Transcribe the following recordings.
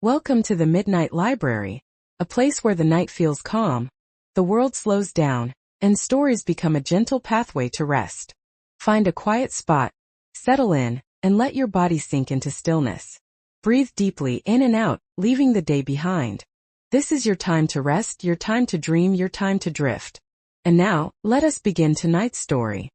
Welcome to the Midnight Library, a place where the night feels calm, the world slows down, and stories become a gentle pathway to rest. Find a quiet spot, settle in, and let your body sink into stillness. Breathe deeply in and out, leaving the day behind. This is your time to rest, your time to dream, your time to drift. And now, let us begin tonight's story.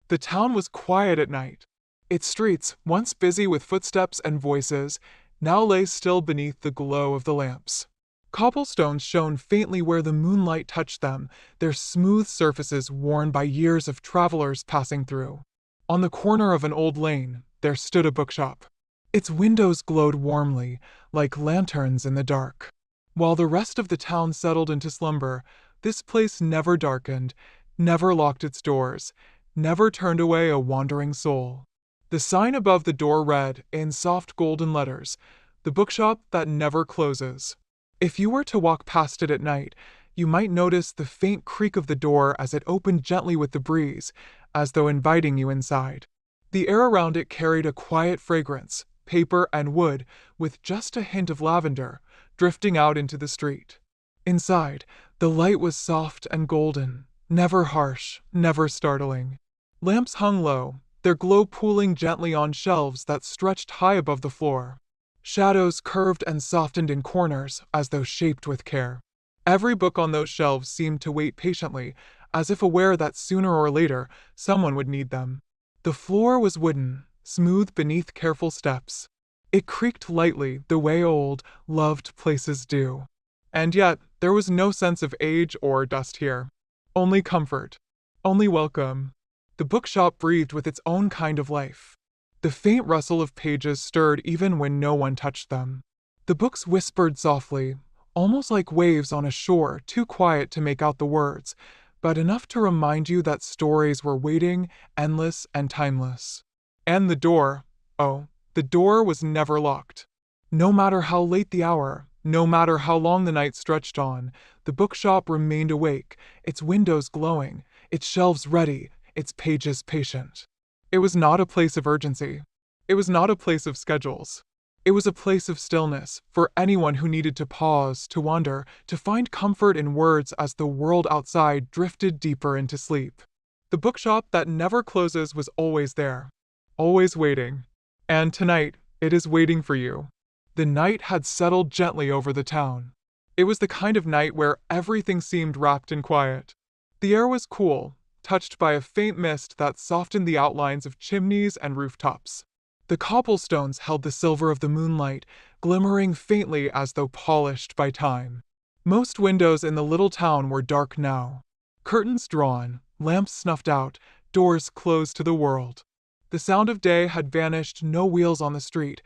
The town was quiet at night. Its streets, once busy with footsteps and voices, now lay still beneath the glow of the lamps. Cobblestones shone faintly where the moonlight touched them, their smooth surfaces worn by years of travelers passing through. On the corner of an old lane, there stood a bookshop. Its windows glowed warmly, like lanterns in the dark. While the rest of the town settled into slumber, this place never darkened, never locked its doors, never turned away a wandering soul. The sign above the door read, in soft golden letters, "The bookshop that never closes." If you were to walk past it at night, you might notice the faint creak of the door as it opened gently with the breeze, as though inviting you inside. The air around it carried a quiet fragrance, paper and wood, with just a hint of lavender, drifting out into the street. Inside, the light was soft and golden, never harsh, never startling. Lamps hung low, their glow pooling gently on shelves that stretched high above the floor. Shadows curved and softened in corners as though shaped with care. Every book on those shelves seemed to wait patiently, as if aware that sooner or later someone would need them. The floor was wooden, smooth beneath careful steps. It creaked lightly the way old, loved places do. And yet, there was no sense of age or dust here. Only comfort. Only welcome. The bookshop breathed with its own kind of life. The faint rustle of pages stirred even when no one touched them. The books whispered softly, almost like waves on a shore, too quiet to make out the words, but enough to remind you that stories were waiting, endless and timeless. And the door was never locked. No matter how late the hour, no matter how long the night stretched on, the bookshop remained awake, its windows glowing, its shelves ready, its pages patient. It was not a place of urgency. It was not a place of schedules. It was a place of stillness for anyone who needed to pause, to wonder, to find comfort in words as the world outside drifted deeper into sleep. The bookshop that never closes was always there, always waiting. And tonight, it is waiting for you. The night had settled gently over the town. It was the kind of night where everything seemed wrapped in quiet. The air was cool, touched by a faint mist that softened the outlines of chimneys and rooftops. The cobblestones held the silver of the moonlight, glimmering faintly as though polished by time. Most windows in the little town were dark now. Curtains drawn, lamps snuffed out, doors closed to the world. The sound of day had vanished, no wheels on the street,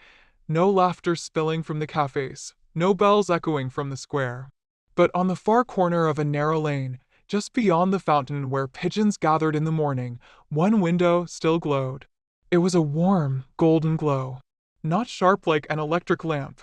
no laughter spilling from the cafes, no bells echoing from the square. But on the far corner of a narrow lane, just beyond the fountain where pigeons gathered in the morning, one window still glowed. It was a warm, golden glow. Not sharp like an electric lamp.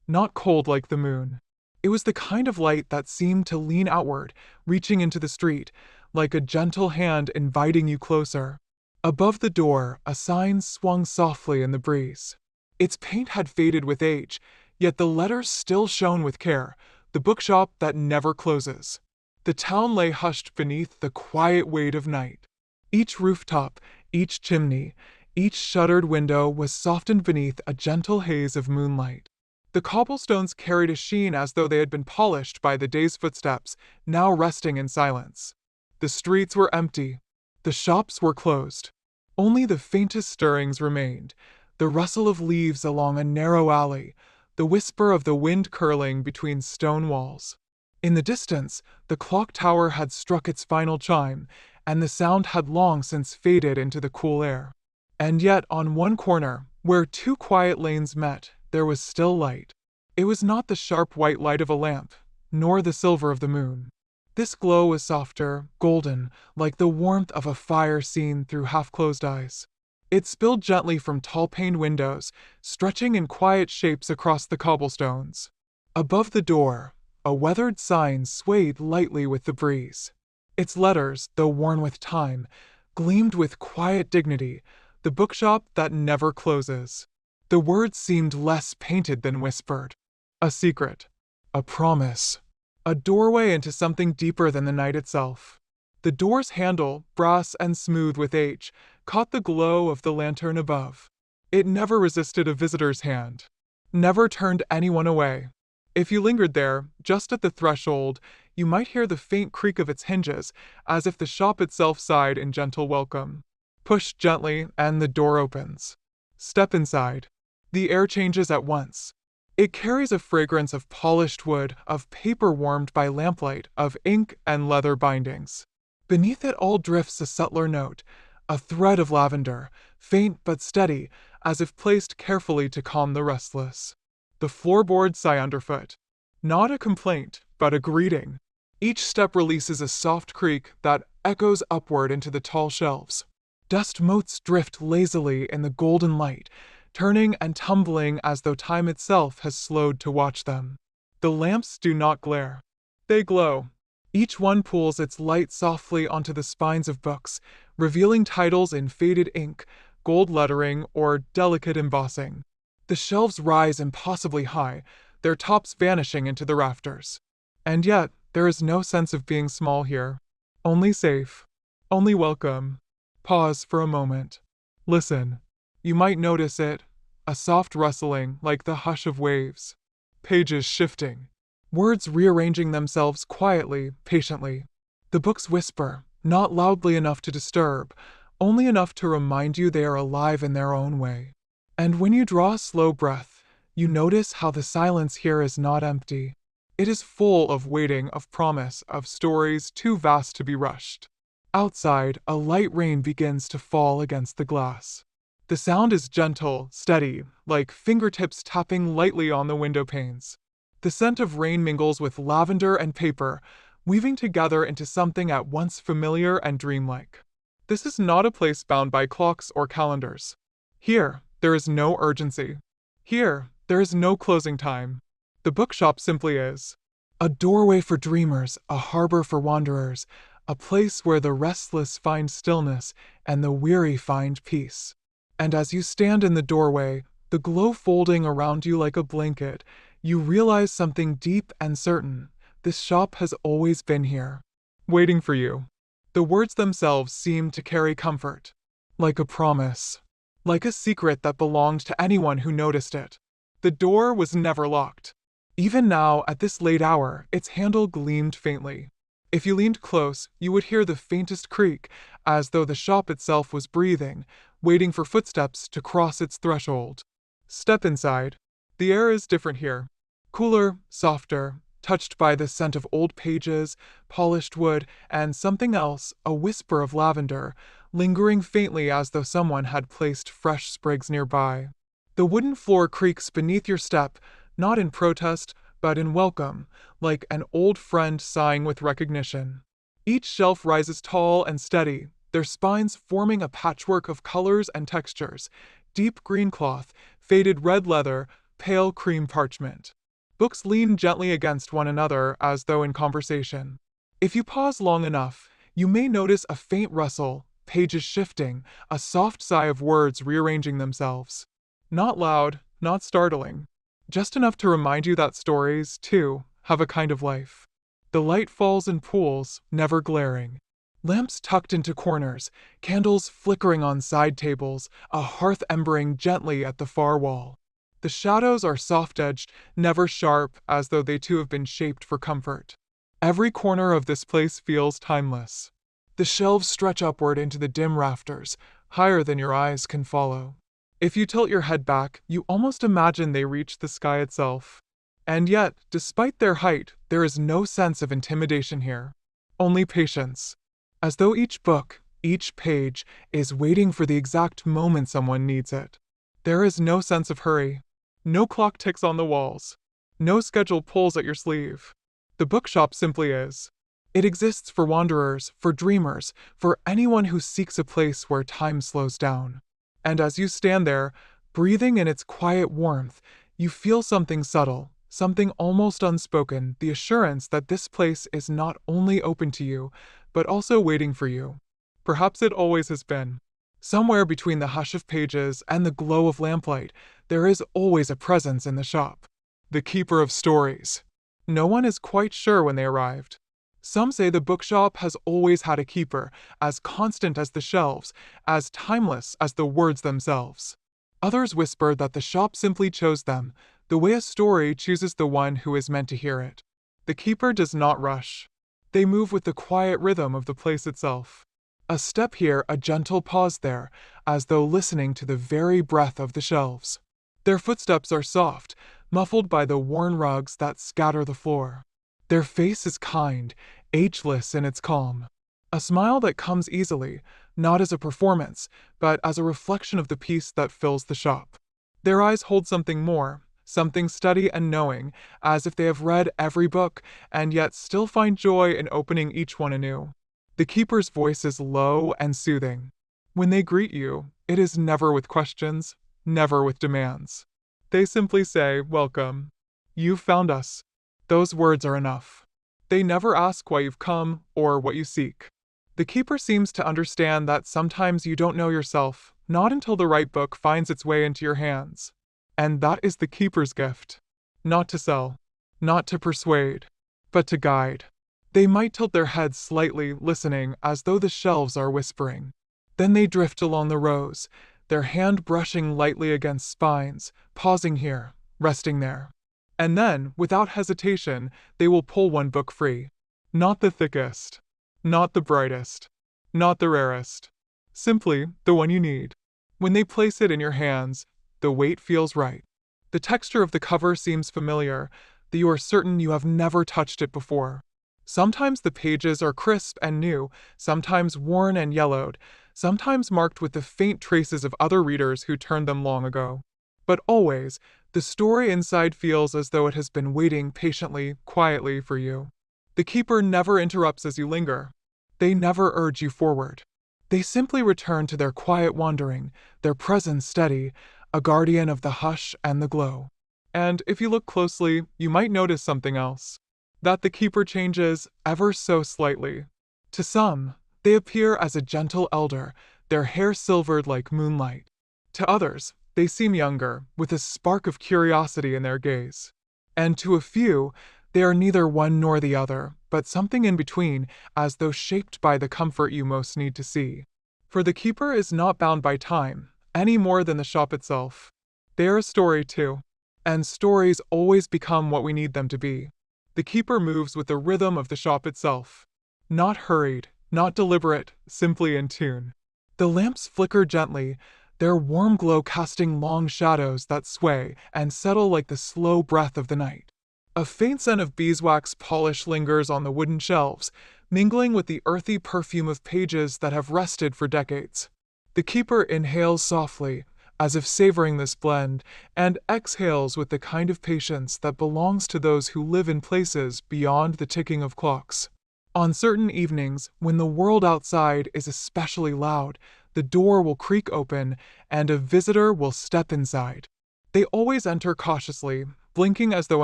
Not cold like the moon. It was the kind of light that seemed to lean outward, reaching into the street, like a gentle hand inviting you closer. Above the door, a sign swung softly in the breeze. Its paint had faded with age, yet the letters still shone with care, the bookshop that never closes. The town lay hushed beneath the quiet weight of night. Each rooftop, each chimney, each shuttered window was softened beneath a gentle haze of moonlight. The cobblestones carried a sheen as though they had been polished by the day's footsteps, now resting in silence. The streets were empty. The shops were closed. Only the faintest stirrings remained, the rustle of leaves along a narrow alley, the whisper of the wind curling between stone walls. In the distance, the clock tower had struck its final chime, and the sound had long since faded into the cool air. And yet, on one corner, where two quiet lanes met, there was still light. It was not the sharp white light of a lamp, nor the silver of the moon. This glow was softer, golden, like the warmth of a fire seen through half-closed eyes. It spilled gently from tall-paned windows, stretching in quiet shapes across the cobblestones. Above the door, a weathered sign swayed lightly with the breeze. Its letters, though worn with time, gleamed with quiet dignity, the bookshop that never closes. The words seemed less painted than whispered. A secret. A promise. A doorway into something deeper than the night itself. The door's handle, brass and smooth with age, caught the glow of the lantern above. It never resisted a visitor's hand. Never turned anyone away. If you lingered there, just at the threshold, you might hear the faint creak of its hinges, as if the shop itself sighed in gentle welcome. Push gently, and the door opens. Step inside. The air changes at once. It carries a fragrance of polished wood, of paper warmed by lamplight, of ink and leather bindings. Beneath it all drifts a subtler note, a thread of lavender, faint but steady, as if placed carefully to calm the restless. The floorboards sigh underfoot. Not a complaint, but a greeting. Each step releases a soft creak that echoes upward into the tall shelves. Dust motes drift lazily in the golden light, turning and tumbling as though time itself has slowed to watch them. The lamps do not glare. They glow. Each one pulls its light softly onto the spines of books, revealing titles in faded ink, gold lettering, or delicate embossing. The shelves rise impossibly high, their tops vanishing into the rafters. And yet, there is no sense of being small here. Only safe. Only welcome. Pause for a moment. Listen. You might notice it, a soft rustling like the hush of waves. Pages shifting. Words rearranging themselves quietly, patiently. The books whisper, not loudly enough to disturb, only enough to remind you they are alive in their own way. And when you draw a slow breath, you notice how the silence here is not empty. It is full of waiting, of promise, of stories too vast to be rushed. Outside, a light rain begins to fall against the glass. The sound is gentle, steady, like fingertips tapping lightly on the window panes. The scent of rain mingles with lavender and paper, weaving together into something at once familiar and dreamlike. This is not a place bound by clocks or calendars. Here, there is no urgency. Here, there is no closing time. The bookshop simply is. A doorway for dreamers, a harbor for wanderers, a place where the restless find stillness and the weary find peace. And as you stand in the doorway, the glow folding around you like a blanket, you realize something deep and certain. This shop has always been here, waiting for you. The words themselves seem to carry comfort, like a promise, like a secret that belonged to anyone who noticed it. The door was never locked. Even now, at this late hour, its handle gleamed faintly. If you leaned close, you would hear the faintest creak, as though the shop itself was breathing, waiting for footsteps to cross its threshold. Step inside. The air is different here. Cooler, softer, touched by the scent of old pages, polished wood, and something else, a whisper of lavender, lingering faintly as though someone had placed fresh sprigs nearby. The wooden floor creaks beneath your step, not in protest, but in welcome, like an old friend sighing with recognition. Each shelf rises tall and steady, their spines forming a patchwork of colors and textures: deep green cloth, faded red leather, pale cream parchment. Books lean gently against one another as though in conversation. If you pause long enough, you may notice a faint rustle, pages shifting, a soft sigh of words rearranging themselves. Not loud, not startling. Just enough to remind you that stories, too, have a kind of life. The light falls in pools, never glaring. Lamps tucked into corners, candles flickering on side tables, a hearth embering gently at the far wall. The shadows are soft-edged, never sharp, as though they too have been shaped for comfort. Every corner of this place feels timeless. The shelves stretch upward into the dim rafters, higher than your eyes can follow. If you tilt your head back, you almost imagine they reach the sky itself. And yet, despite their height, there is no sense of intimidation here. Only patience. As though each book, each page, is waiting for the exact moment someone needs it. There is no sense of hurry. No clock ticks on the walls. No schedule pulls at your sleeve. The bookshop simply is. It exists for wanderers, for dreamers, for anyone who seeks a place where time slows down. And as you stand there, breathing in its quiet warmth, you feel something subtle, something almost unspoken, the assurance that this place is not only open to you, but also waiting for you. Perhaps it always has been. Somewhere between the hush of pages and the glow of lamplight, there is always a presence in the shop. the keeper of stories. No one is quite sure when they arrived. Some say the bookshop has always had a keeper, as constant as the shelves, as timeless as the words themselves. Others whisper that the shop simply chose them, the way a story chooses the one who is meant to hear it. The keeper does not rush. They move with the quiet rhythm of the place itself. A step here, a gentle pause there, as though listening to the very breath of the shelves. Their footsteps are soft, muffled by the worn rugs that scatter the floor. Their face is kind, ageless in its calm. A smile that comes easily, not as a performance, but as a reflection of the peace that fills the shop. Their eyes hold something more, something steady and knowing, as if they have read every book and yet still find joy in opening each one anew. The keeper's voice is low and soothing. When they greet you, it is never with questions, never with demands. They simply say, "Welcome. You've found us." Those words are enough. They never ask why you've come or what you seek. The keeper seems to understand that sometimes you don't know yourself, not until the right book finds its way into your hands. And that is the keeper's gift. Not to sell, not to persuade, but to guide. They might tilt their heads slightly, listening as though the shelves are whispering. Then they drift along the rows, their hand brushing lightly against spines, pausing here, resting there. And then, without hesitation, they will pull one book free. Not the thickest, not the brightest, not the rarest. Simply the one you need. When they place it in your hands, the weight feels right. The texture of the cover seems familiar, that you are certain you have never touched it before. Sometimes the pages are crisp and new, sometimes worn and yellowed, sometimes marked with the faint traces of other readers who turned them long ago. But always, the story inside feels as though it has been waiting patiently, quietly for you. The keeper never interrupts as you linger. They never urge you forward. They simply return to their quiet wandering, their presence steady, a guardian of the hush and the glow. And if you look closely, you might notice something else. That the keeper changes ever so slightly. To some, they appear as a gentle elder, their hair silvered like moonlight. To others, they seem younger, with a spark of curiosity in their gaze. And to a few, they are neither one nor the other, but something in between, as though shaped by the comfort you most need to see. For the keeper is not bound by time, any more than the shop itself. They are a story too, and stories always become what we need them to be. The keeper moves with the rhythm of the shop itself. Not hurried, not deliberate, simply in tune. The lamps flicker gently, their warm glow casting long shadows that sway and settle like the slow breath of the night. A faint scent of beeswax polish lingers on the wooden shelves, mingling with the earthy perfume of pages that have rested for decades. The keeper inhales softly, as if savoring this blend, and exhales with the kind of patience that belongs to those who live in places beyond the ticking of clocks. On certain evenings, when the world outside is especially loud, the door will creak open, and a visitor will step inside. They always enter cautiously, blinking as though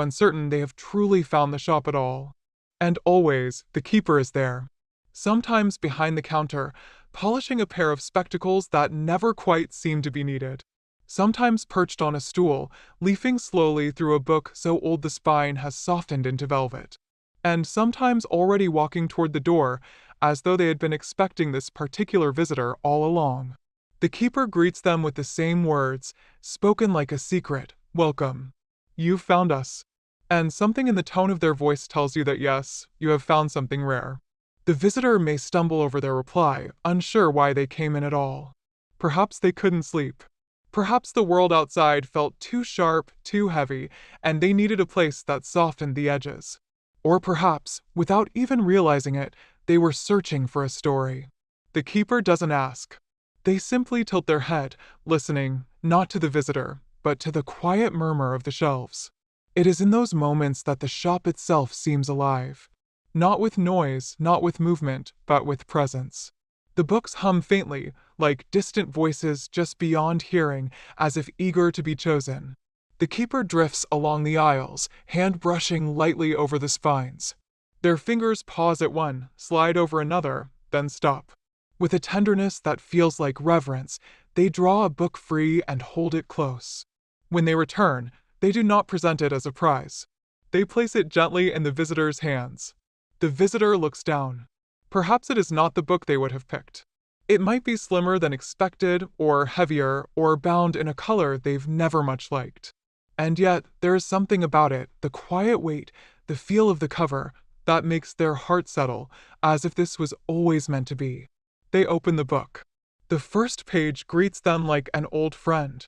uncertain they have truly found the shop at all. And always, the keeper is there. Sometimes behind the counter, polishing a pair of spectacles that never quite seem to be needed. Sometimes perched on a stool, leafing slowly through a book so old the spine has softened into velvet. And sometimes already walking toward the door, as though they had been expecting this particular visitor all along. The keeper greets them with the same words, spoken like a secret, "Welcome. You've found us." And something in the tone of their voice tells you that yes, you have found something rare. The visitor may stumble over their reply, unsure why they came in at all. Perhaps they couldn't sleep. Perhaps the world outside felt too sharp, too heavy, and they needed a place that softened the edges. Or perhaps, without even realizing it, they were searching for a story. The keeper doesn't ask. They simply tilt their head, listening, not to the visitor, but to the quiet murmur of the shelves. It is in those moments that the shop itself seems alive. Not with noise, not with movement, but with presence. The books hum faintly, like distant voices just beyond hearing, as if eager to be chosen. The keeper drifts along the aisles, hand brushing lightly over the spines. Their fingers pause at one, slide over another, then stop. With a tenderness that feels like reverence, they draw a book free and hold it close. When they return, They do not present it as a prize. They place it gently in the visitor's hands. The visitor looks down. Perhaps it is not the book they would have picked. It might be slimmer than expected, or heavier, or bound in a color they've never much liked. And yet, there is something about it, the quiet weight, the feel of the cover, that makes their heart settle, as if this was always meant to be. They open the book. The first page greets them like an old friend.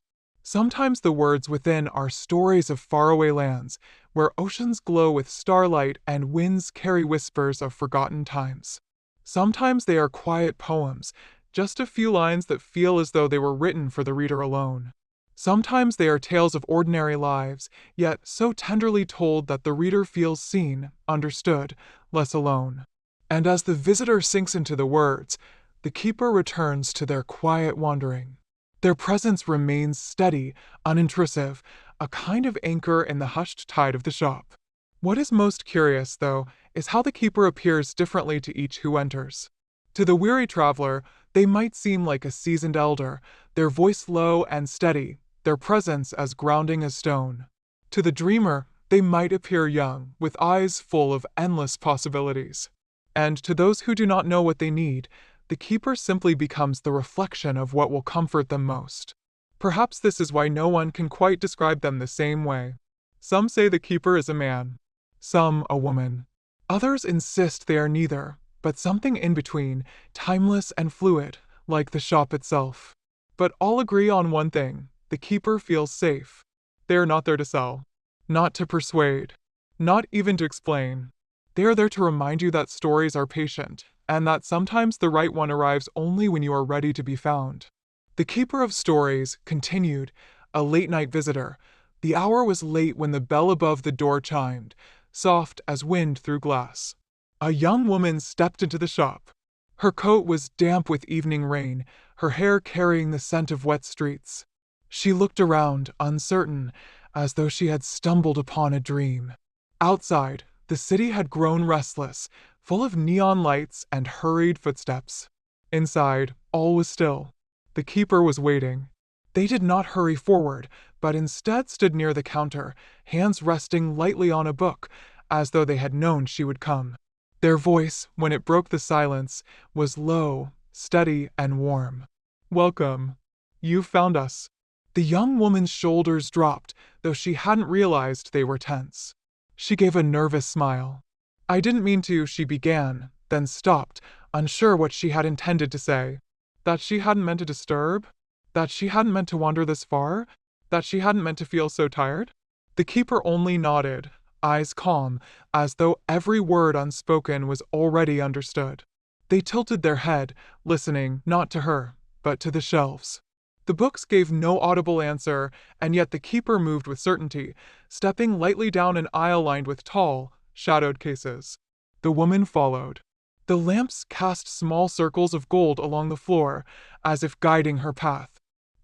Sometimes the words within are stories of faraway lands, where oceans glow with starlight and winds carry whispers of forgotten times. Sometimes they are quiet poems, just a few lines that feel as though they were written for the reader alone. Sometimes they are tales of ordinary lives, yet so tenderly told that the reader feels seen, understood, less alone. And as the visitor sinks into the words, the keeper returns to their quiet wandering. Their presence remains steady, unintrusive, a kind of anchor in the hushed tide of the shop. What is most curious, though, is how the keeper appears differently to each who enters. To the weary traveler, they might seem like a seasoned elder, their voice low and steady, their presence as grounding as stone. To the dreamer, they might appear young, with eyes full of endless possibilities. And to those who do not know what they need, the keeper simply becomes the reflection of what will comfort them most. Perhaps this is why no one can quite describe them the same way. Some say the keeper is a man, some a woman. Others insist they are neither, but something in between, timeless and fluid, like the shop itself. But all agree on one thing: the keeper feels safe. They are not there to sell, not to persuade, not even to explain. They are there to remind you that stories are patient, and that sometimes the right one arrives only when you are ready to be found. The keeper of stories continued, a late-night visitor. The hour was late when the bell above the door chimed, soft as wind through glass. A young woman stepped into the shop. Her coat was damp with evening rain, her hair carrying the scent of wet streets. She looked around, uncertain, as though she had stumbled upon a dream. Outside, the city had grown restless, full of neon lights and hurried footsteps. Inside, all was still. The keeper was waiting. They did not hurry forward, but instead stood near the counter, hands resting lightly on a book, as though they had known she would come. Their voice, when it broke the silence, was low, steady, and warm. "Welcome. You've found us." The young woman's shoulders dropped, though she hadn't realized they were tense. She gave a nervous smile. "I didn't mean to," she began, then stopped, unsure what she had intended to say. That she hadn't meant to disturb? That she hadn't meant to wander this far? That she hadn't meant to feel so tired? The keeper only nodded, eyes calm, as though every word unspoken was already understood. They tilted their head, listening not to her, but to the shelves. The books gave no audible answer, and yet the keeper moved with certainty, stepping lightly down an aisle lined with tall, shadowed cases. The woman followed. The lamps cast small circles of gold along the floor, as if guiding her path.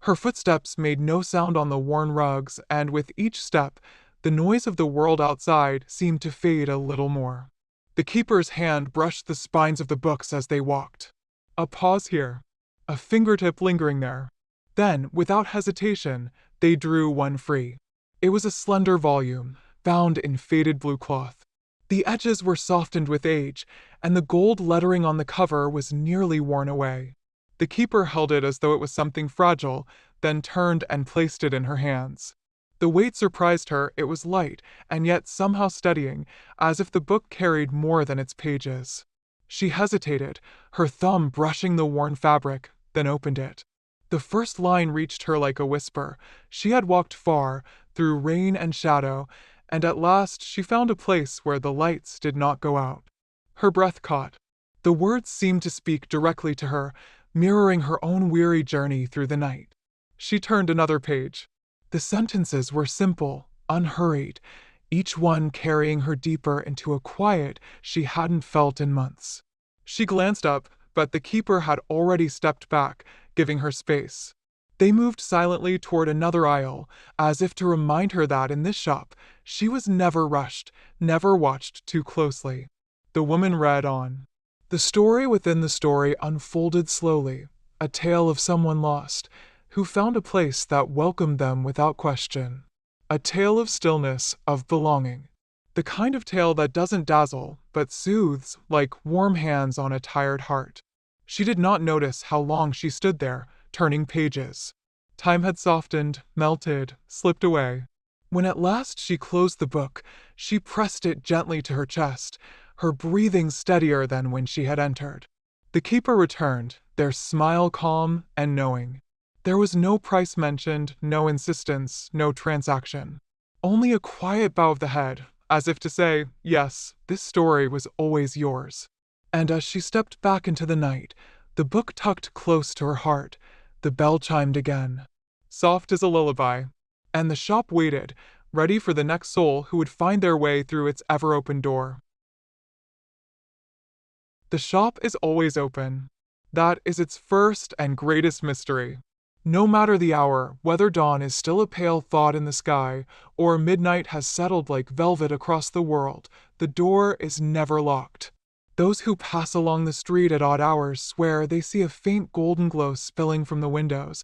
Her footsteps made no sound on the worn rugs, and with each step, the noise of the world outside seemed to fade a little more. The keeper's hand brushed the spines of the books as they walked. A pause here, a fingertip lingering there. Then, without hesitation, they drew one free. It was a slender volume, bound in faded blue cloth. The edges were softened with age, and the gold lettering on the cover was nearly worn away. The keeper held it as though it was something fragile, then turned and placed it in her hands. The weight surprised her. It was light, and yet somehow steadying, as if the book carried more than its pages. She hesitated, her thumb brushing the worn fabric, then opened it. The first line reached her like a whisper. She had walked far, through rain and shadow, and at last she found a place where the lights did not go out. Her breath caught. The words seemed to speak directly to her, mirroring her own weary journey through the night. She turned another page. The sentences were simple, unhurried, each one carrying her deeper into a quiet she hadn't felt in months. She glanced up, but the keeper had already stepped back, giving her space. They moved silently toward another aisle, as if to remind her that in this shop, she was never rushed, never watched too closely. The woman read on. The story within the story unfolded slowly, a tale of someone lost, who found a place that welcomed them without question. A tale of stillness, of belonging. The kind of tale that doesn't dazzle, but soothes like warm hands on a tired heart. She did not notice how long she stood there, turning pages. Time had softened, melted, slipped away. When at last she closed the book, she pressed it gently to her chest, her breathing steadier than when she had entered. The keeper returned, their smile calm and knowing. There was no price mentioned, no insistence, no transaction. Only a quiet bow of the head, as if to say, yes, this story was always yours. And as she stepped back into the night, the book tucked close to her heart, the bell chimed again, soft as a lullaby, and the shop waited, ready for the next soul who would find their way through its ever-open door. The shop is always open. That is its first and greatest mystery. No matter the hour, whether dawn is still a pale thought in the sky, or midnight has settled like velvet across the world, the door is never locked. Those who pass along the street at odd hours swear they see a faint golden glow spilling from the windows,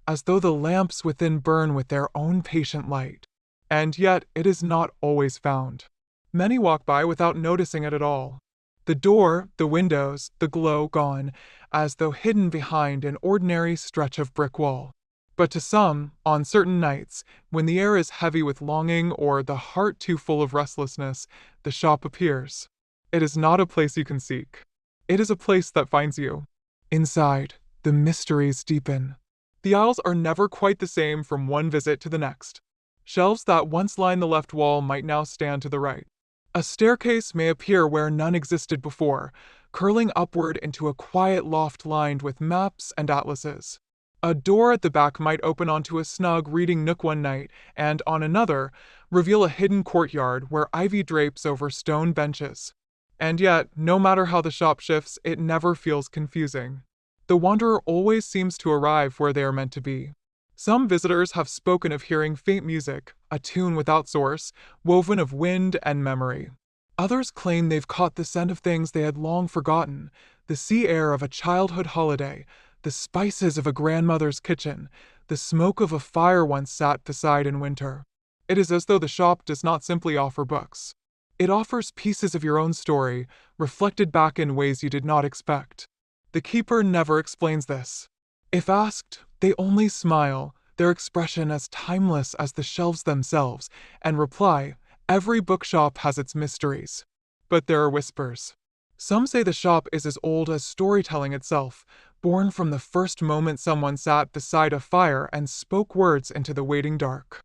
as though the lamps within burn with their own patient light. And yet it is not always found. Many walk by without noticing it at all. The door, the windows, the glow gone, as though hidden behind an ordinary stretch of brick wall. But to some, on certain nights, when the air is heavy with longing or the heart too full of restlessness, the shop appears. It is not a place you can seek. It is a place that finds you. Inside, the mysteries deepen. The aisles are never quite the same from one visit to the next. Shelves that once lined the left wall might now stand to the right. A staircase may appear where none existed before, curling upward into a quiet loft lined with maps and atlases. A door at the back might open onto a snug reading nook one night, and on another, reveal a hidden courtyard where ivy drapes over stone benches. And yet, no matter how the shop shifts, it never feels confusing. The wanderer always seems to arrive where they are meant to be. Some visitors have spoken of hearing faint music, a tune without source, woven of wind and memory. Others claim they've caught the scent of things they had long forgotten, the sea air of a childhood holiday, the spices of a grandmother's kitchen, the smoke of a fire once sat beside in winter. It is as though the shop does not simply offer books. It offers pieces of your own story, reflected back in ways you did not expect. The keeper never explains this. If asked, they only smile, their expression as timeless as the shelves themselves, and reply, every bookshop has its mysteries. But there are whispers. Some say the shop is as old as storytelling itself, born from the first moment someone sat beside a fire and spoke words into the waiting dark.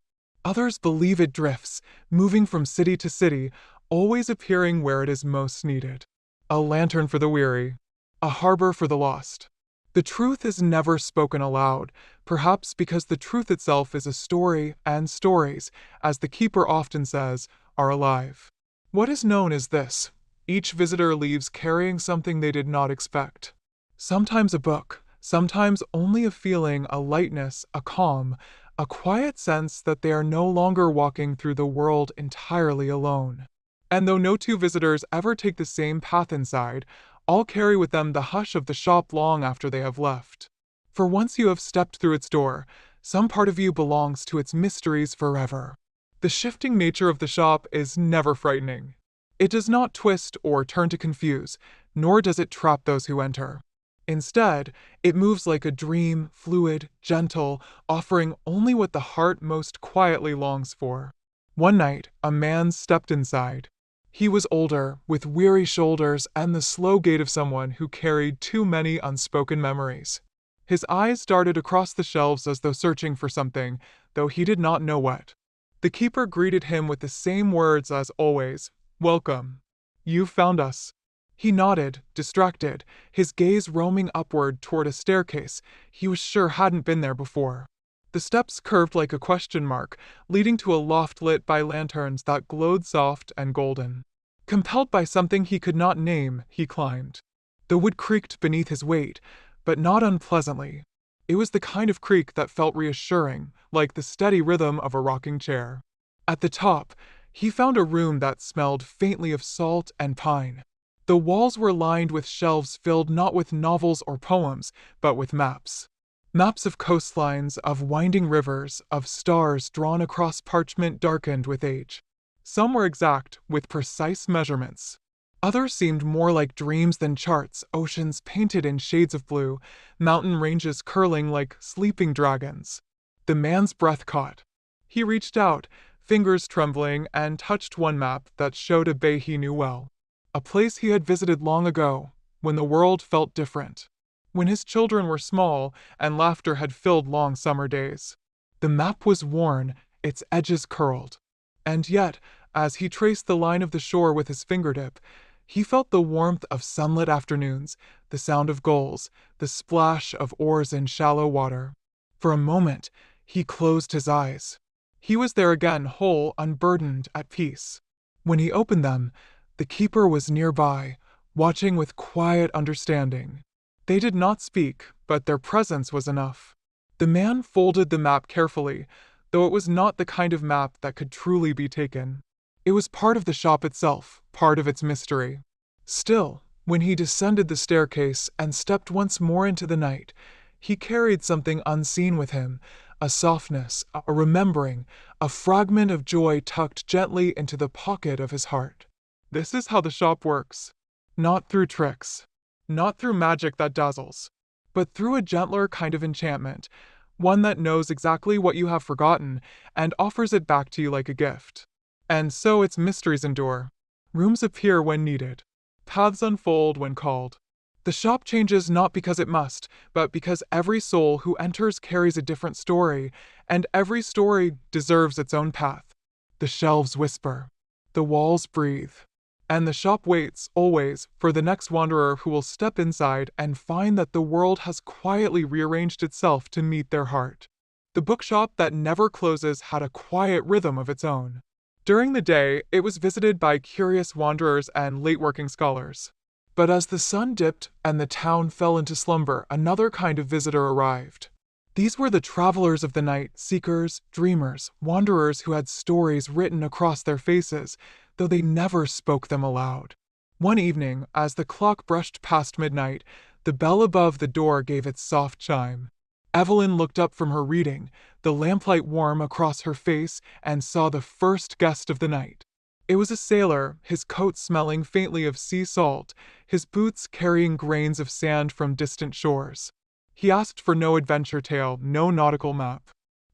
Others believe it drifts, moving from city to city, always appearing where it is most needed. A lantern for the weary, a harbor for the lost. The truth is never spoken aloud, perhaps because the truth itself is a story, and stories, as the keeper often says, are alive. What is known is this: each visitor leaves carrying something they did not expect. Sometimes a book, sometimes only a feeling, a lightness, a calm, a quiet sense that they are no longer walking through the world entirely alone. And though no two visitors ever take the same path inside, all carry with them the hush of the shop long after they have left. For once you have stepped through its door, some part of you belongs to its mysteries forever. The shifting nature of the shop is never frightening. It does not twist or turn to confuse, nor does it trap those who enter. Instead, it moves like a dream, fluid, gentle, offering only what the heart most quietly longs for. One night, a man stepped inside. He was older, with weary shoulders and the slow gait of someone who carried too many unspoken memories. His eyes darted across the shelves as though searching for something, though he did not know what. The keeper greeted him with the same words as always, "Welcome. You've found us." He nodded, distracted, his gaze roaming upward toward a staircase he was sure hadn't been there before. The steps curved like a question mark, leading to a loft lit by lanterns that glowed soft and golden. Compelled by something he could not name, he climbed. The wood creaked beneath his weight, but not unpleasantly. It was the kind of creak that felt reassuring, like the steady rhythm of a rocking chair. At the top, he found a room that smelled faintly of salt and pine. The walls were lined with shelves filled not with novels or poems, but with maps. Maps of coastlines, of winding rivers, of stars drawn across parchment darkened with age. Some were exact, with precise measurements. Others seemed more like dreams than charts, oceans painted in shades of blue, mountain ranges curling like sleeping dragons. The man's breath caught. He reached out, fingers trembling, and touched one map that showed a bay he knew well. A place he had visited long ago, when the world felt different. When his children were small and laughter had filled long summer days. The map was worn, its edges curled. And yet, as he traced the line of the shore with his fingertip, he felt the warmth of sunlit afternoons, the sound of gulls, the splash of oars in shallow water. For a moment, he closed his eyes. He was there again, whole, unburdened, at peace. When he opened them, the keeper was nearby, watching with quiet understanding. They did not speak, but their presence was enough. The man folded the map carefully, though it was not the kind of map that could truly be taken. It was part of the shop itself, part of its mystery. Still, when he descended the staircase and stepped once more into the night, he carried something unseen with him, a softness, a remembering, a fragment of joy tucked gently into the pocket of his heart. This is how the shop works. Not through tricks. Not through magic that dazzles, but through a gentler kind of enchantment, one that knows exactly what you have forgotten and offers it back to you like a gift. And so its mysteries endure. Rooms appear when needed. Paths unfold when called. The shop changes not because it must, but because every soul who enters carries a different story, and every story deserves its own path. The shelves whisper. The walls breathe. And the shop waits, always, for the next wanderer who will step inside and find that the world has quietly rearranged itself to meet their heart. The bookshop that never closes had a quiet rhythm of its own. During the day, it was visited by curious wanderers and late-working scholars. But as the sun dipped and the town fell into slumber, another kind of visitor arrived. These were the travelers of the night, seekers, dreamers, wanderers who had stories written across their faces, though they never spoke them aloud. One evening, as the clock brushed past midnight, the bell above the door gave its soft chime. Evelyn looked up from her reading, the lamplight warm across her face, and saw the first guest of the night. It was a sailor, his coat smelling faintly of sea salt, his boots carrying grains of sand from distant shores. He asked for no adventure tale, no nautical map.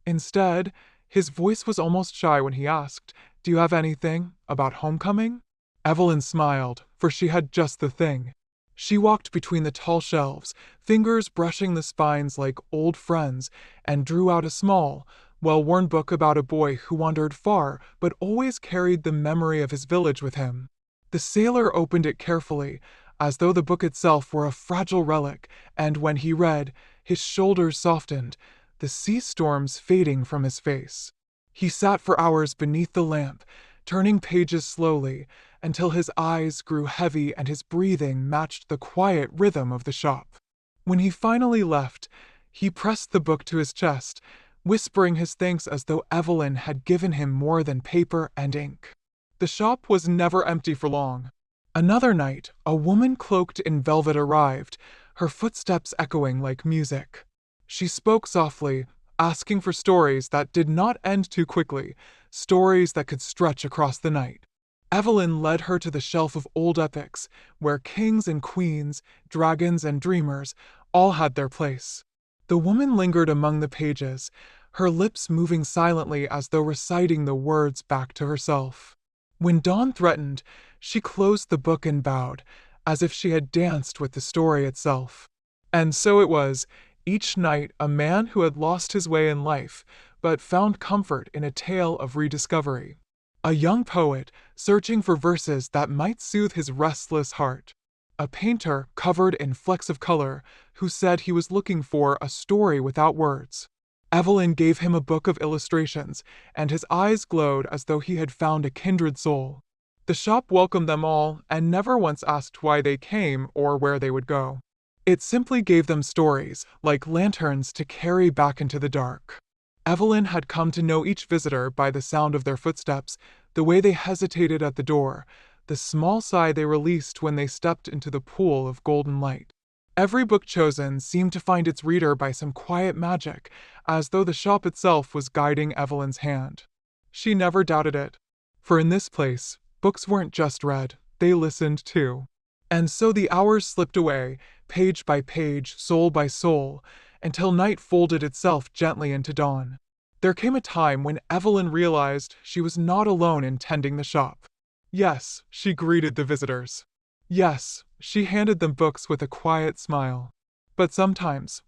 Instead, his voice was almost shy when he asked, "Do you have anything about homecoming?" Evelyn smiled, for she had just the thing. She walked between the tall shelves, fingers brushing the spines like old friends, and drew out a small, well-worn book about a boy who wandered far but always carried the memory of his village with him. The sailor opened it carefully, as though the book itself were a fragile relic, and when he read, his shoulders softened, the sea storms fading from his face. He sat for hours beneath the lamp, turning pages slowly, until his eyes grew heavy and his breathing matched the quiet rhythm of the shop. When he finally left, he pressed the book to his chest, whispering his thanks as though Evelyn had given him more than paper and ink. The shop was never empty for long. Another night, a woman cloaked in velvet arrived, her footsteps echoing like music. She spoke softly, asking for stories that did not end too quickly, stories that could stretch across the night. Evelyn led her to the shelf of old epics, where kings and queens, dragons and dreamers all had their place. The woman lingered among the pages, her lips moving silently as though reciting the words back to herself. When dawn threatened, she closed the book and bowed, as if she had danced with the story itself. And so it was, each night a man who had lost his way in life, but found comfort in a tale of rediscovery. A young poet, searching for verses that might soothe his restless heart. A painter, covered in flecks of color, who said he was looking for a story without words. Evelyn gave him a book of illustrations, and his eyes glowed as though he had found a kindred soul. The shop welcomed them all, and never once asked why they came or where they would go. It simply gave them stories, like lanterns to carry back into the dark. Evelyn had come to know each visitor by the sound of their footsteps, the way they hesitated at the door, the small sigh they released when they stepped into the pool of golden light. Every book chosen seemed to find its reader by some quiet magic, as though the shop itself was guiding Evelyn's hand. She never doubted it. For in this place, books weren't just read, they listened too. And so the hours slipped away, page by page, soul by soul, until night folded itself gently into dawn. There came a time when Evelyn realized she was not alone in tending the shop. Yes, she greeted the visitors. Yes, she handed them books with a quiet smile. But sometimes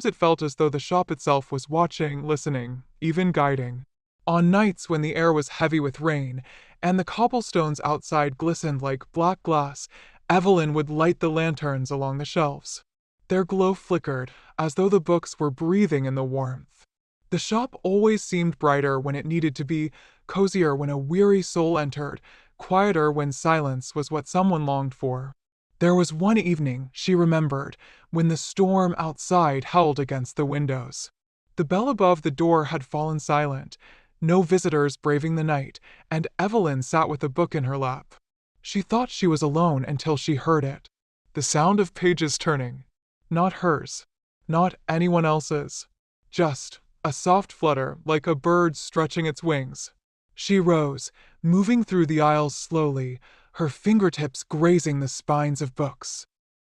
it felt as though the shop itself was watching, listening, even guiding. On nights when the air was heavy with rain, and the cobblestones outside glistened like black glass, Evelyn would light the lanterns along the shelves. Their glow flickered, as though the books were breathing in the warmth. The shop always seemed brighter when it needed to be, cozier when a weary soul entered, quieter when silence was what someone longed for. There was one evening, she remembered, when the storm outside howled against the windows. The bell above the door had fallen silent, no visitors braving the night, and Evelyn sat with a book in her lap. She thought she was alone until she heard it. The sound of pages turning. Not hers. Not anyone else's. Just a soft flutter like a bird stretching its wings. She rose, moving through the aisles slowly, her fingertips grazing the spines of books.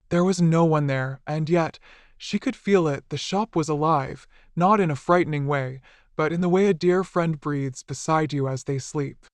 There was no one there, and yet, she could feel it, the shop was alive, not in a frightening way, but in the way a dear friend breathes beside you as they sleep.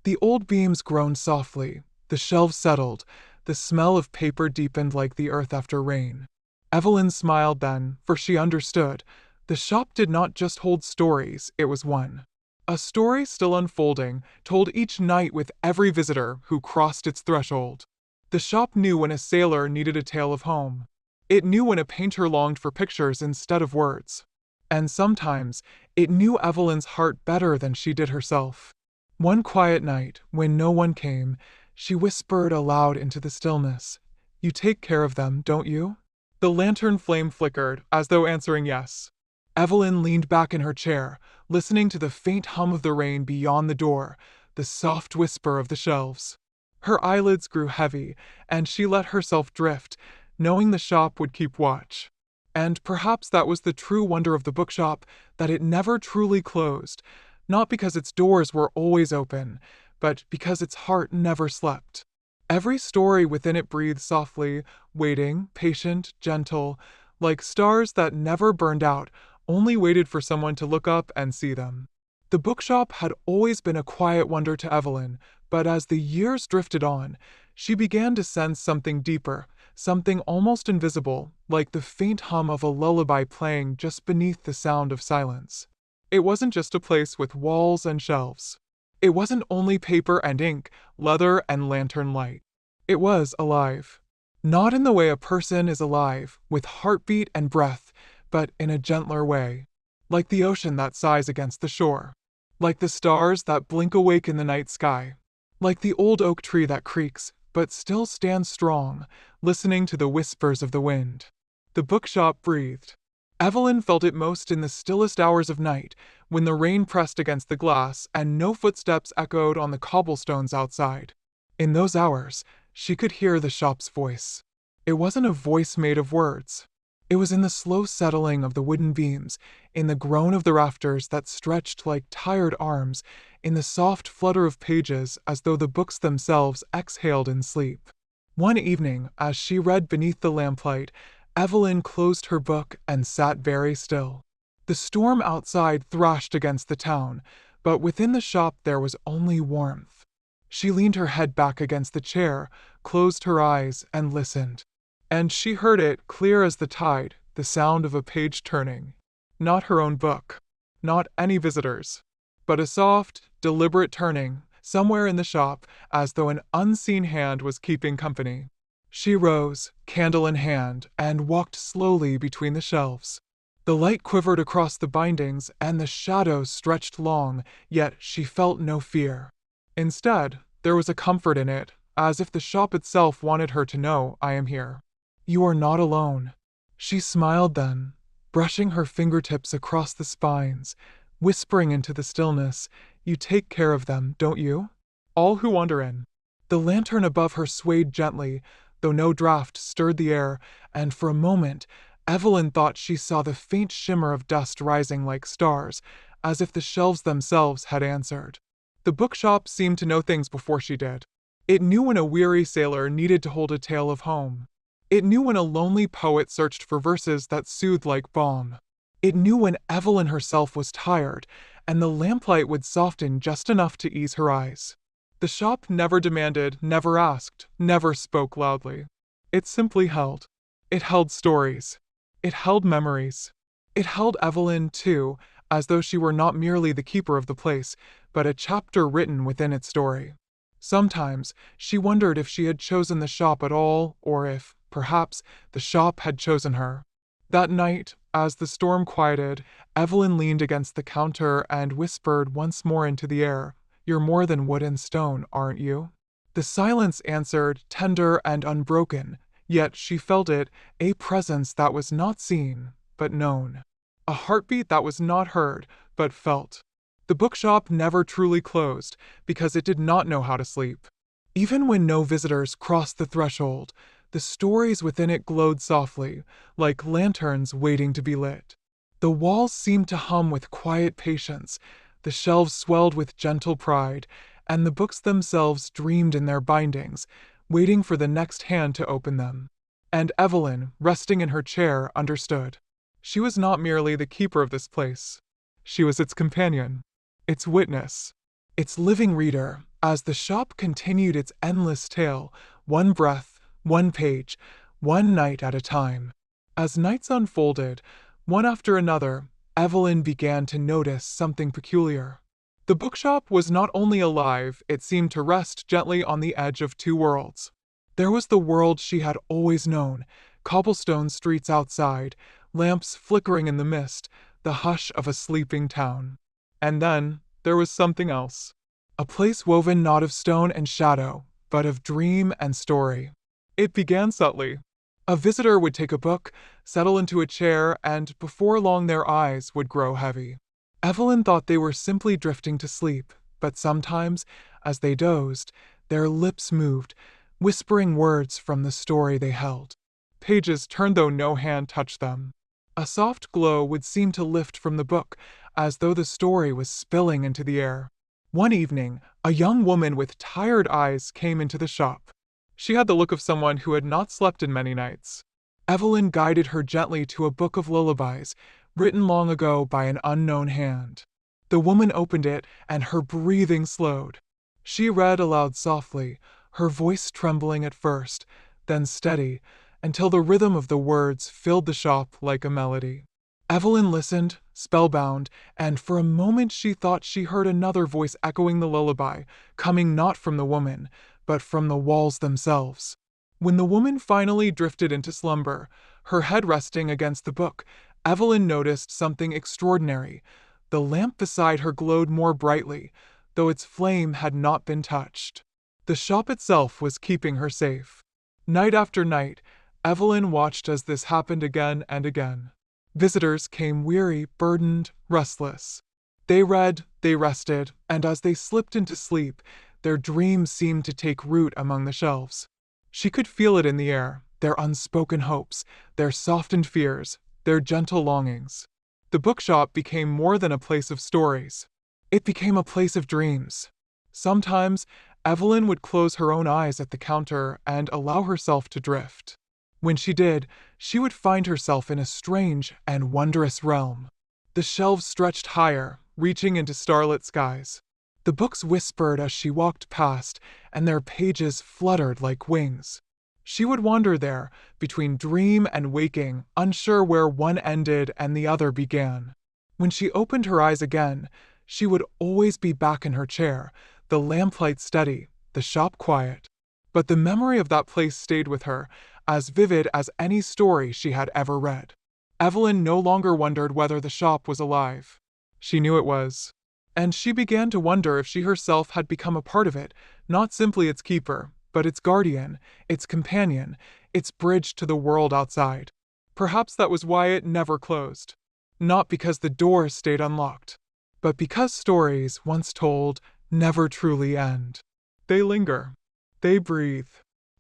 The old beams groaned softly, the shelves settled, the smell of paper deepened like the earth after rain. Evelyn smiled then, for she understood. The shop did not just hold stories, it was one. A story still unfolding, told each night with every visitor who crossed its threshold. The shop knew when a sailor needed a tale of home. It knew when a painter longed for pictures instead of words. And sometimes, it knew Evelyn's heart better than she did herself. One quiet night, when no one came, she whispered aloud into the stillness, "You take care of them, don't you?" The lantern flame flickered, as though answering yes. Evelyn leaned back in her chair, listening to the faint hum of the rain beyond the door, the soft whisper of the shelves. Her eyelids grew heavy, and she let herself drift, knowing the shop would keep watch. And perhaps that was the true wonder of the bookshop, that it never truly closed, not because its doors were always open, but because its heart never slept. Every story within it breathed softly, waiting, patient, gentle, like stars that never burned out, only waited for someone to look up and see them. The bookshop had always been a quiet wonder to Evelyn, but as the years drifted on, she began to sense something deeper, something almost invisible, like the faint hum of a lullaby playing just beneath the sound of silence. It wasn't just a place with walls and shelves. It wasn't only paper and ink, leather and lantern light. It was alive. Not in the way a person is alive, with heartbeat and breath, but in a gentler way. Like the ocean that sighs against the shore. Like the stars that blink awake in the night sky. Like the old oak tree that creaks, but still stands strong, listening to the whispers of the wind. The bookshop breathed. Evelyn felt it most in the stillest hours of night, when the rain pressed against the glass and no footsteps echoed on the cobblestones outside. In those hours, she could hear the shop's voice. It wasn't a voice made of words. It was in the slow settling of the wooden beams, in the groan of the rafters that stretched like tired arms, in the soft flutter of pages as though the books themselves exhaled in sleep. One evening, as she read beneath the lamplight, Evelyn closed her book and sat very still. The storm outside thrashed against the town, but within the shop there was only warmth. She leaned her head back against the chair, closed her eyes, and listened. And she heard it, clear as the tide, the sound of a page turning. Not her own book. Not any visitors. But a soft, deliberate turning, somewhere in the shop, as though an unseen hand was keeping company. She rose, candle in hand, and walked slowly between the shelves. The light quivered across the bindings, and the shadows stretched long, yet she felt no fear. Instead, there was a comfort in it, as if the shop itself wanted her to know, "I am here. You are not alone." She smiled then, brushing her fingertips across the spines, whispering into the stillness, "You take care of them, don't you? All who wander in." The lantern above her swayed gently, though no draft stirred the air, and for a moment, Evelyn thought she saw the faint shimmer of dust rising like stars, as if the shelves themselves had answered. The bookshop seemed to know things before she did. It knew when a weary sailor needed to hold a tale of home. It knew when a lonely poet searched for verses that soothed like balm. It knew when Evelyn herself was tired, and the lamplight would soften just enough to ease her eyes. The shop never demanded, never asked, never spoke loudly. It simply held. It held stories. It held memories. It held Evelyn, too, as though she were not merely the keeper of the place, but a chapter written within its story. Sometimes she wondered if she had chosen the shop at all, or if, perhaps, the shop had chosen her. That night, as the storm quieted, Evelyn leaned against the counter and whispered once more into the air, "You're more than wood and stone, aren't you?" The silence answered, tender and unbroken, yet she felt it, a presence that was not seen, but known. A heartbeat that was not heard, but felt. The bookshop never truly closed, because it did not know how to sleep. Even when no visitors crossed the threshold, the stories within it glowed softly, like lanterns waiting to be lit. The walls seemed to hum with quiet patience, the shelves swelled with gentle pride, and the books themselves dreamed in their bindings, waiting for the next hand to open them. And Evelyn, resting in her chair, understood. She was not merely the keeper of this place. She was its companion, its witness, its living reader, as the shop continued its endless tale, one breath, one page, one night at a time. As nights unfolded, one after another, Evelyn began to notice something peculiar. The bookshop was not only alive, it seemed to rest gently on the edge of two worlds. There was the world she had always known, cobblestone streets outside, lamps flickering in the mist, the hush of a sleeping town. And then, there was something else. A place woven not of stone and shadow, but of dream and story. It began subtly. A visitor would take a book, settle into a chair, and before long their eyes would grow heavy. Evelyn thought they were simply drifting to sleep, but sometimes, as they dozed, their lips moved, whispering words from the story they held. Pages turned though no hand touched them. A soft glow would seem to lift from the book, as though the story was spilling into the air. One evening, a young woman with tired eyes came into the shop. She had the look of someone who had not slept in many nights. Evelyn guided her gently to a book of lullabies, written long ago by an unknown hand. The woman opened it, and her breathing slowed. She read aloud softly, her voice trembling at first, then steady, until the rhythm of the words filled the shop like a melody. Evelyn listened, spellbound, and for a moment she thought she heard another voice echoing the lullaby, coming not from the woman, but from the walls themselves. When the woman finally drifted into slumber, her head resting against the book, Evelyn noticed something extraordinary. The lamp beside her glowed more brightly, though its flame had not been touched. The shop itself was keeping her safe. Night after night, Evelyn watched as this happened again and again. Visitors came weary, burdened, restless. They read, they rested, and as they slipped into sleep, their dreams seemed to take root among the shelves. She could feel it in the air, their unspoken hopes, their softened fears, their gentle longings. The bookshop became more than a place of stories. It became a place of dreams. Sometimes, Evelyn would close her own eyes at the counter and allow herself to drift. When she did, she would find herself in a strange and wondrous realm. The shelves stretched higher, reaching into starlit skies. The books whispered as she walked past, and their pages fluttered like wings. She would wander there, between dream and waking, unsure where one ended and the other began. When she opened her eyes again, she would always be back in her chair, the lamplight steady, the shop quiet. But the memory of that place stayed with her, as vivid as any story she had ever read. Evelyn no longer wondered whether the shop was alive. She knew it was. And she began to wonder if she herself had become a part of it, not simply its keeper, but its guardian, its companion, its bridge to the world outside. Perhaps that was why it never closed. Not because the doors stayed unlocked, but because stories, once told, never truly end. They linger. They breathe.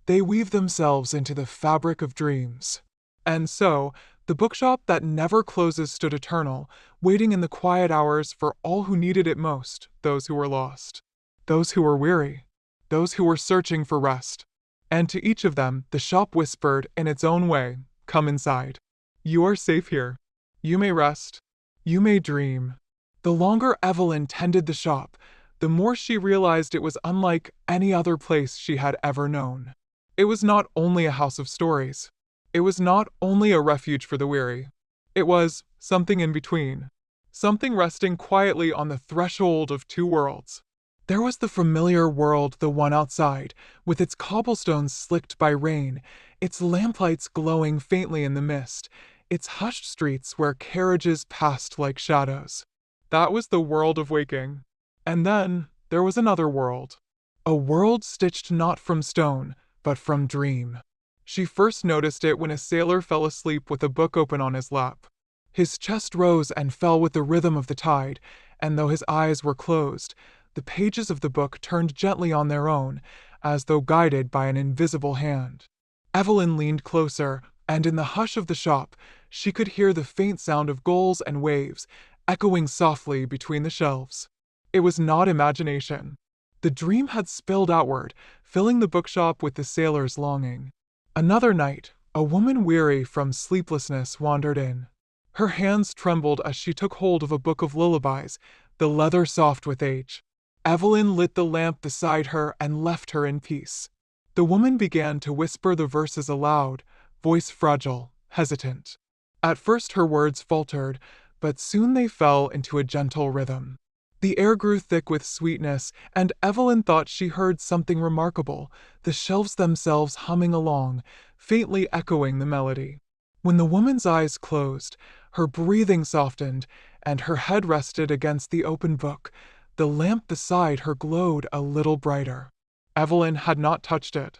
They weave themselves into the fabric of dreams. And so, the bookshop that never closes stood eternal, waiting in the quiet hours for all who needed it most, those who were lost, those who were weary, those who were searching for rest. And to each of them, the shop whispered in its own way, "Come inside. You are safe here. You may rest. You may dream." The longer Evelyn tended the shop, the more she realized it was unlike any other place she had ever known. It was not only a house of stories. It was not only a refuge for the weary. It was something in between. Something resting quietly on the threshold of two worlds. There was the familiar world, the one outside, with its cobblestones slicked by rain, its lamplights glowing faintly in the mist, its hushed streets where carriages passed like shadows. That was the world of waking. And then there was another world. A world stitched not from stone, but from dream. She first noticed it when a sailor fell asleep with a book open on his lap. His chest rose and fell with the rhythm of the tide, and though his eyes were closed, the pages of the book turned gently on their own, as though guided by an invisible hand. Evelyn leaned closer, and in the hush of the shop, she could hear the faint sound of gulls and waves, echoing softly between the shelves. It was not imagination. The dream had spilled outward, filling the bookshop with the sailor's longing. Another night, a woman weary from sleeplessness wandered in. Her hands trembled as she took hold of a book of lullabies, the leather soft with age. Evelyn lit the lamp beside her and left her in peace. The woman began to whisper the verses aloud, voice fragile, hesitant. At first her words faltered, but soon they fell into a gentle rhythm. The air grew thick with sweetness, and Evelyn thought she heard something remarkable, the shelves themselves humming along, faintly echoing the melody. When the woman's eyes closed, her breathing softened, and her head rested against the open book, the lamp beside her glowed a little brighter. Evelyn had not touched it.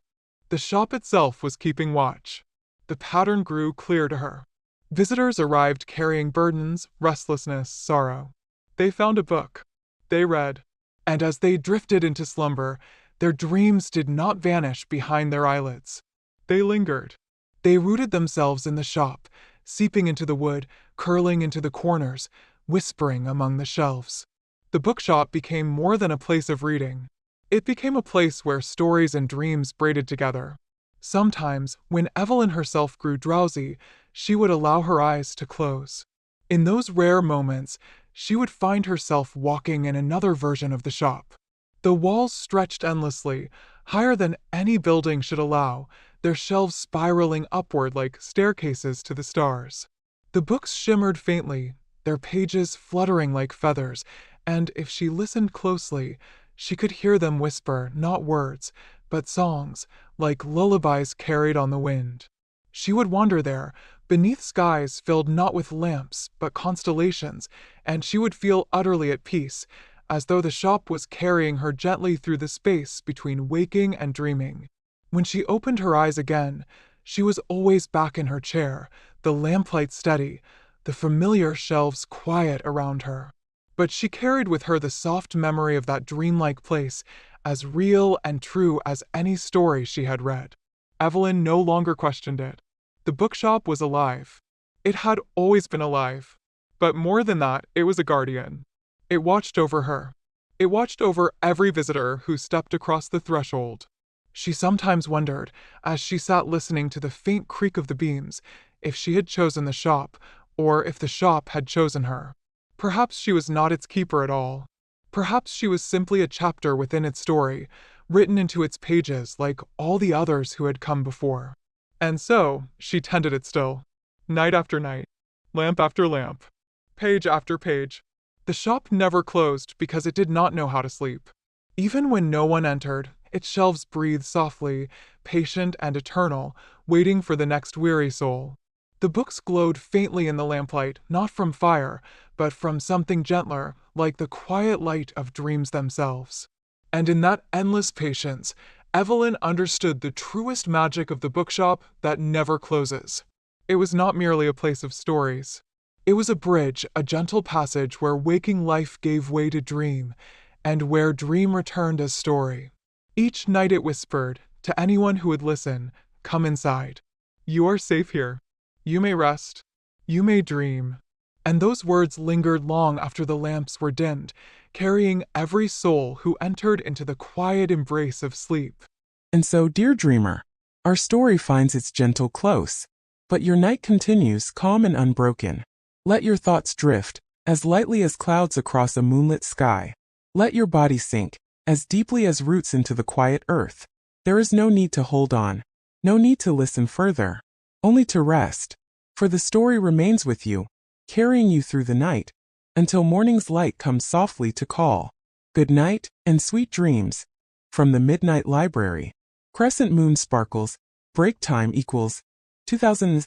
The shop itself was keeping watch. The pattern grew clear to her. Visitors arrived carrying burdens, restlessness, sorrow. They found a book. They read, and as they drifted into slumber, their dreams did not vanish behind their eyelids. They lingered. They rooted themselves in the shop, seeping into the wood, curling into the corners, whispering among the shelves. The bookshop became more than a place of reading. It became a place where stories and dreams braided together. Sometimes, when Evelyn herself grew drowsy, she would allow her eyes to close. In those rare moments, she would find herself walking in another version of the shop. The walls stretched endlessly, higher than any building should allow, their shelves spiraling upward like staircases to the stars. The books shimmered faintly, their pages fluttering like feathers, and if she listened closely, she could hear them whisper not words, but songs, like lullabies carried on the wind. She would wander there, beneath skies filled not with lamps, but constellations, and she would feel utterly at peace, as though the shop was carrying her gently through the space between waking and dreaming. When she opened her eyes again, she was always back in her chair, the lamplight steady, the familiar shelves quiet around her. But she carried with her the soft memory of that dreamlike place, as real and true as any story she had read. Evelyn no longer questioned it. The bookshop was alive. It had always been alive. But more than that, it was a guardian. It watched over her. It watched over every visitor who stepped across the threshold. She sometimes wondered, as she sat listening to the faint creak of the beams, if she had chosen the shop, or if the shop had chosen her. Perhaps she was not its keeper at all. Perhaps she was simply a chapter within its story, written into its pages like all the others who had come before. And so, she tended it still. Night after night. Lamp after lamp. Page after page. The shop never closed because it did not know how to sleep. Even when no one entered, its shelves breathed softly, patient and eternal, waiting for the next weary soul. The books glowed faintly in the lamplight, not from fire, but from something gentler, like the quiet light of dreams themselves. And in that endless patience, Evelyn understood the truest magic of the bookshop that never closes. It was not merely a place of stories. It was a bridge, a gentle passage where waking life gave way to dream, and where dream returned as story. Each night it whispered, To anyone who would listen, come inside. You are safe here. You may rest. You may dream. And those words lingered long after the lamps were dimmed, carrying every soul who entered into the quiet embrace of sleep. And so, dear dreamer, our story finds its gentle close, but your night continues calm and unbroken. Let your thoughts drift, as lightly as clouds across a moonlit sky. Let your body sink, as deeply as roots into the quiet earth. There is no need to hold on, no need to listen further, only to rest, for the story remains with you, carrying you through the night, until morning's light comes softly to call. Good night, and sweet dreams. From the Midnight Library. Crescent moon sparkles, break time equals 2000